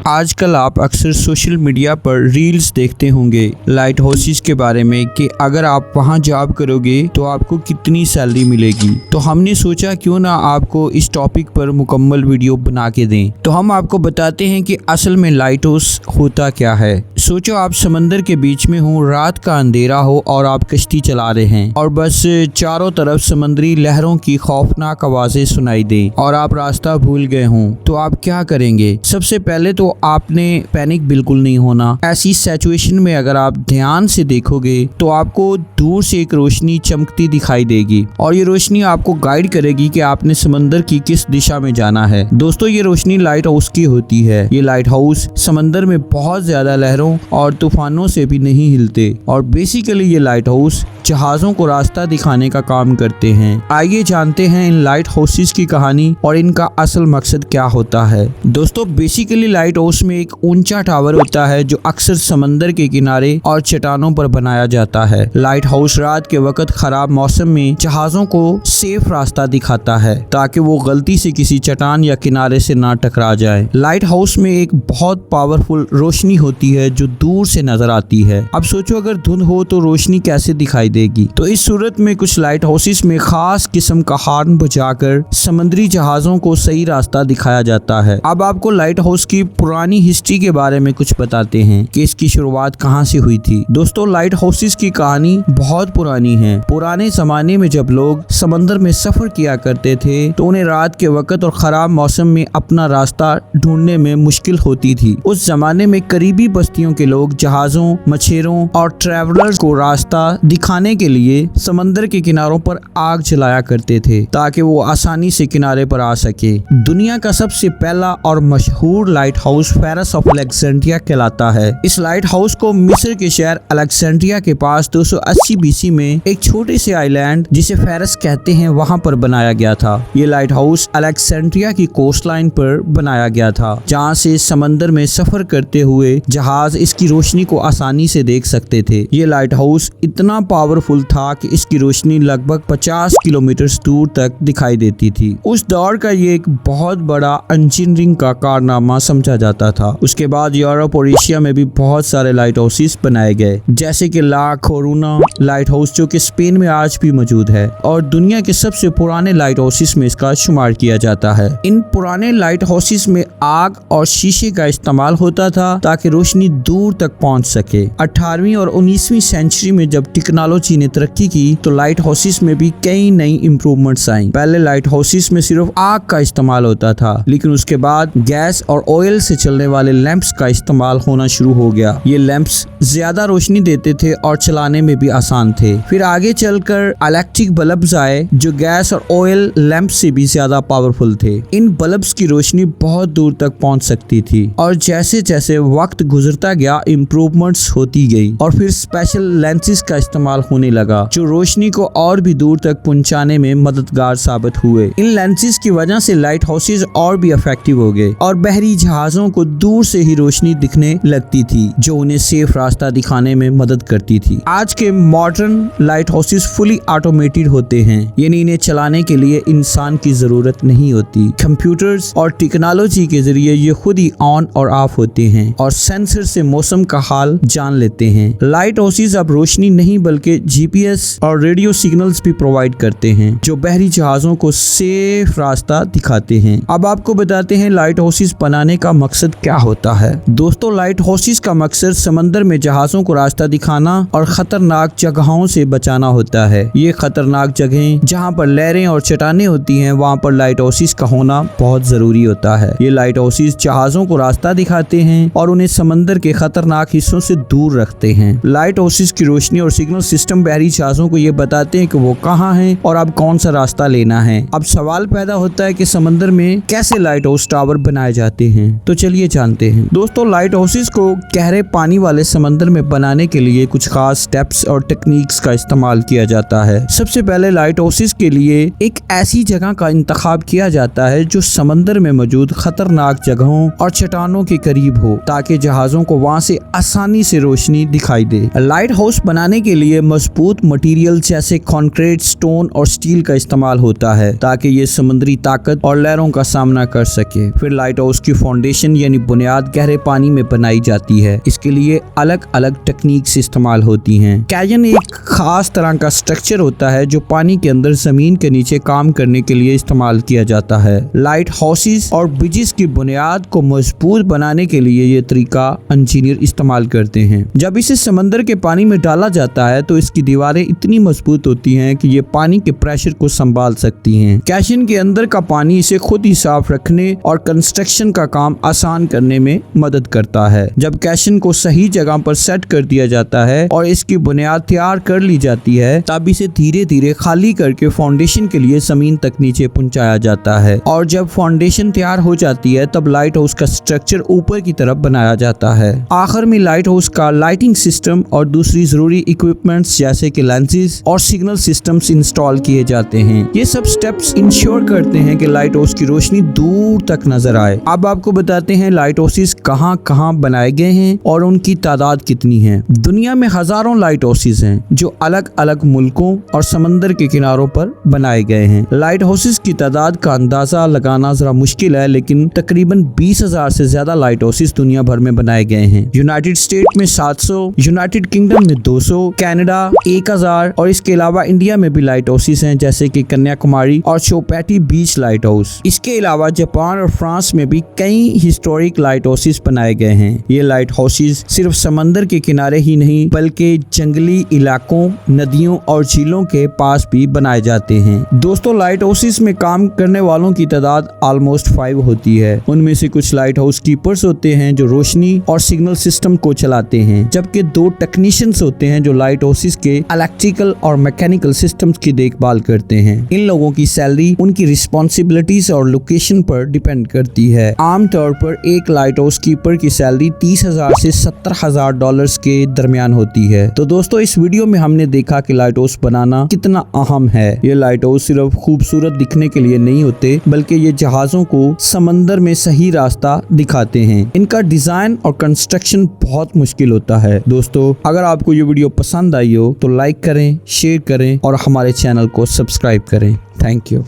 आजकल आप अक्सर सोशल मीडिया पर रील्स देखते होंगे लाइट हाउसेस के बारे में कि अगर आप वहां जॉब करोगे तो आपको कितनी सैलरी मिलेगी। तो हमने सोचा क्यों ना आपको इस टॉपिक पर मुकम्मल वीडियो बना के दें। तो हम आपको बताते हैं कि असल में लाइट हाउस होता क्या है। सोचो आप समंदर के बीच में हो, रात का अंधेरा हो और आप कश्ती चला रहे हैं और बस चारों तरफ समुद्री लहरों की खौफनाक आवाजें सुनाई दे और आप रास्ता भूल गए हों, तो आप क्या करेंगे? सबसे पहले तो आपने पैनिक बिल्कुल नहीं होना। ऐसी सिचुएशन में अगर आप ध्यान से देखोगे तो आपको दूर से एक रोशनी चमकती दिखाई देगी और ये रोशनी आपको गाइड करेगी कि आपने समंदर की किस दिशा में जाना है। दोस्तों, ये रोशनी लाइट हाउस की होती है। ये लाइट हाउस समंदर में बहुत ज्यादा लहरों और तूफानों से भी नहीं हिलते और बेसिकली ये लाइट हाउस जहाजों को रास्ता दिखाने का काम करते हैं। आइए जानते हैं इन लाइट हाउसेस की कहानी और इनका असल मकसद क्या होता है। दोस्तों, बेसिकली लाइट हाउस में एक ऊंचा टावर होता है जो अक्सर समंदर के किनारे और चट्टानों पर बनाया जाता है। लाइट हाउस रात के वक्त खराब मौसम में जहाजों को सेफ रास्ता दिखाता है ताकि वो गलती से किसी चट्टान या किनारे से ना टकरा जाए। लाइट हाउस में एक बहुत पावरफुल रोशनी होती है जो दूर से नजर आती है। अब सोचो अगर धुंध हो तो रोशनी कैसे दिखाई देगी। तो इस सूरत में कुछ लाइट हाउसेस में खास किस्म का हॉर्न बजाकर समुद्री जहाजों को सही रास्ता दिखाया जाता है। अब आपको लाइट हाउस की पुरानी हिस्ट्री के बारे में कुछ बताते हैं कि इसकी शुरुआत कहां से हुई थी। दोस्तों, लाइट हाउसेस की कहानी बहुत पुरानी है। पुराने जमाने में जब लोग समंदर में सफर किया करते थे तो उन्हें रात के वक्त और खराब मौसम में अपना रास्ता ढूंढने में मुश्किल होती थी। उस जमाने में करीबी बस्तियों के लोग जहाजों, मछेरों और ट्रैवलर्स को रास्ता दिखाने के लिए समंदर के किनारों पर आग जलाया करते थे ताकि वो आसानी से किनारे पर आ सके। दुनिया का सबसे पहला और मशहूर light house ferrous of Alexandria कहलाता है। इस लाइट हाउस को मिस्र के शहर अलेक्जेंड्रिया के पास 280 बीसी में एक छोटे से आइलैंड जिसे फेरस कहते हैं वहां पर बनाया गया था। ये लाइट हाउस अलेक्जेंड्रिया की कोस्ट लाइन पर बनाया गया था जहां से समंदर में सफर करते हुए जहाज इसकी रोशनी को आसानी से देख सकते थे। ये लाइट हाउस इतना पावरफुल था कि इसकी रोशनी लगभग 50 किलोमीटर दूर तक दिखाई देती थी। उस दौर का ये एक बहुत बड़ा इंजीनियरिंग का कारनामा समझा जाता था। उसके बाद यूरोप और एशिया में भी बहुत सारे लाइट हाउसेस बनाए गए, जैसे कि ला कोरूना लाइट हाउस जो कि स्पेन में आज भी मौजूद है और दुनिया के सबसे पुराने लाइट हाउसेस में इसका शुमार किया जाता है। इन पुराने लाइट हाउसेस में आग और शीशे का इस्तेमाल होता था ताकि रोशनी दूर तक पहुंच सके। 18वीं और 19वीं सेंचुरी में जब टेक्नोलॉजी ने तरक्की की तो लाइट हाउसेस में भी कई नई इम्प्रूवमेंट्स आई। पहले लाइट हाउसेस में सिर्फ आग का इस्तेमाल होता था, लेकिन उसके बाद गैस और ऑयल से चलने वाले लैंप्स का इस्तेमाल होना शुरू हो गया। ये लैंप्स ज्यादा रोशनी देते थे और चलाने में भी आसान थे। फिर आगे चलकर इलेक्ट्रिक बल्ब्स आए जो गैस और ऑयल लैंप से भी ज्यादा पावरफुल थे। इन बल्ब्स की रोशनी बहुत दूर तक पहुंच सकती थी और जैसे जैसे वक्त गुजरता गया इम्प्रूवमेंट्स होती गई और फिर स्पेशल लेंसेज का इस्तेमाल होने लगा जो रोशनी को और भी दूर तक पहुंचाने में मददगार साबित हुए। इन लेंसेज की वजह से लाइट हाउसेस और भी इफेक्टिव हो गए और बहरी जहाजों को दूर से ही रोशनी दिखने लगती थी जो उन्हें सेफ रास्ता दिखाने में मदद करती थी। आज के modern light houses fully automated होते हैं, यानी इन्हें चलाने के लिए इंसान की जरूरत नहीं होती। कंप्यूटर्स और टेक्नोलॉजी के जरिए ये खुद ही ऑन और ऑफ होते हैं और सेंसर से मौसम का हाल जान लेते हैं। लाइट हाउसेस अब रोशनी नहीं बल्कि जीपीएस और रेडियो सिग्नल्स भी प्रोवाइड करते हैं जो बहरी जहाजों को सेफ रास्ता दिखाते हैं। अब आपको बताते हैं लाइट हाउसेस बनाने का मकसद क्या होता है। दोस्तों, लाइट हाउसेस का मकसद समंदर में जहाजों को रास्ता दिखाना और खतरनाक जगहों से बचाना होता है। ये खतरनाक जगहें जहां पर लहरें और चट्टानें होती हैं वहां पर लाइट हाउसेस का होना बहुत जरूरी होता है। ये लाइट हाउसेस जहाजों को रास्ता दिखाते हैं और उन्हें समंदर के खतरनाक हिस्सों से दूर रखते हैं। लाइट हाउसेस की रोशनी और सिग्नल सिस्टम बहरी जहाजों को ये बताते हैं कि वो कहाँ हैं और अब कौन सा रास्ता लेना है। अब सवाल पैदा होता है कि समंदर में कैसे लाइट हाउस टावर बनाए जाते हैं, तो चलिए जानते हैं। दोस्तों, लाइट हाउसेस को गहरे पानी वाले समंदर में बनाने के लिए कुछ खास स्टेप्स और टेक्निक्स का इस्तेमाल किया जाता है। सबसे पहले लाइट हाउसेस के लिए एक ऐसी जगह का इंतखाब किया जाता है जो समंदर में मौजूद खतरनाक जगहों और चट्टानों के करीब हो ताकि जहाजों को वहां से आसानी से रोशनी दिखाई दे। लाइट हाउस बनाने के लिए मजबूत मटेरियल जैसे कंक्रीट, स्टोन और स्टील का इस्तेमाल होता है ताकि ये समुद्री ताकत और लहरों का सामना कर सके। फिर लाइट हाउस की फाउंडेशन यानी बुनियाद गहरे पानी में बनाई जाती है। इसके लिए अलग अलग टेक्निक्स इस्तेमाल होती हैं। कैयन एक खास तरह का स्ट्रक्चर होता है जो पानी के अंदर जमीन के नीचे काम करने के लिए इस्तेमाल किया जाता है। लाइट हाउसेस और ब्रिजेस की बुनियाद को मजबूत बनाने के लिए ये तरीका इंजीनियर इस्तेमाल करते हैं। जब इसे समंदर के पानी में डाला जाता है तो इसकी दीवारें इतनी मजबूत होती हैं कि ये पानी के प्रेशर को संभाल सकती हैं। कैयन के अंदर का पानी इसे खुद ही साफ रखने और कंस्ट्रक्शन का काम आसान करने में मदद करता है। जब कैयन को सही जगह पर सेट कर दिया जाता है और इसकी बुनियाद तैयार कर ली जाती है तब इसे धीरे धीरे खाली करके फाउंडेशन के लिए जमीन तक नीचे पहुंचाया जाता है। और जब फाउंडेशन तैयार हो जाती है तब लाइट हाउस का स्ट्रक्चर ऊपर की तरफ बनाया जाता है। आखिर में लाइट हाउस का लाइटिंग सिस्टम और दूसरी जरूरी इक्विपमेंट्स जैसे कि लेंसेज और सिग्नल सिस्टम्स इंस्टॉल किए जाते हैं। ये सब स्टेप्स इंश्योर करते हैं कि लाइट हाउस की रोशनी दूर तक नजर आए। अब आपको बताते हैं लाइट हाउसेस कहाँ कहाँ बनाए गए हैं और उनकी तादाद कितनी है। दुनिया में हजारों लाइट हाउसेस हैं जो अलग अलग मुल्कों और समंदर के किनारों पर बनाए गए हैं। लाइट हाउसेस की तादाद का अंदाजा लगाना जरा मुश्किल है, लेकिन तकरीबन 20,000 से ज्यादा लाइट हाउसेस दुनिया भर में बनाए गए हैं। यूनाइटेड स्टेट में 700, यूनाइटेड किंगडम में 200, कनाडा 1000 और इसके अलावा इंडिया में भी लाइट हाउसेस हैं जैसे कि कन्याकुमारी और चौपाटी बीच लाइट हाउस। इसके अलावा जापान और फ्रांस में भी कई हिस्टोरिक लाइट हाउसेस बनाए गए हैं। ये लाइट हाउसेस सिर्फ समंदर के किनारे ही नहीं बल्कि जंगली इलाकों, नदियों और झीलों के पास भी बनाए जाते हैं। दोस्तों, लाइट हाउसेस में काम करने वालों की तादाद ऑलमोस्ट 5 होती है। उनमें से कुछ लाइट हाउस कीपर्स होते हैं जो रोशनी और सिग्नल सिस्टम को चलाते हैं, जबकि 2 टेक्नीशियंस होते हैं जो लाइट हाउसेस के इलेक्ट्रिकल और मैकेनिकल सिस्टम्स की देखभाल करते हैं। इन लोगों की सैलरी उनकी रिस्पॉन्सिबिलिटीज और लोकेशन पर डिपेंड करती है। आमतौर पर एक लाइट हाउस कीपर की सैलरी $30,000 से $70,000 के दरमियान होती है। तो दोस्तों, इस वीडियो में हमने देखा कि लाइट हाउस बनाना कितना अहम है। ये लाइट हाउस सिर्फ खूबसूरत दिखने के लिए नहीं होते बल्कि ये जहाजों को समंदर में सही रास्ता दिखाते हैं। इनका डिजाइन और कंस्ट्रक्शन बहुत मुश्किल होता है। दोस्तों, अगर आपको ये वीडियो पसंद आई हो तो लाइक करें, शेयर करें और हमारे चैनल को सब्सक्राइब करें। Thank you.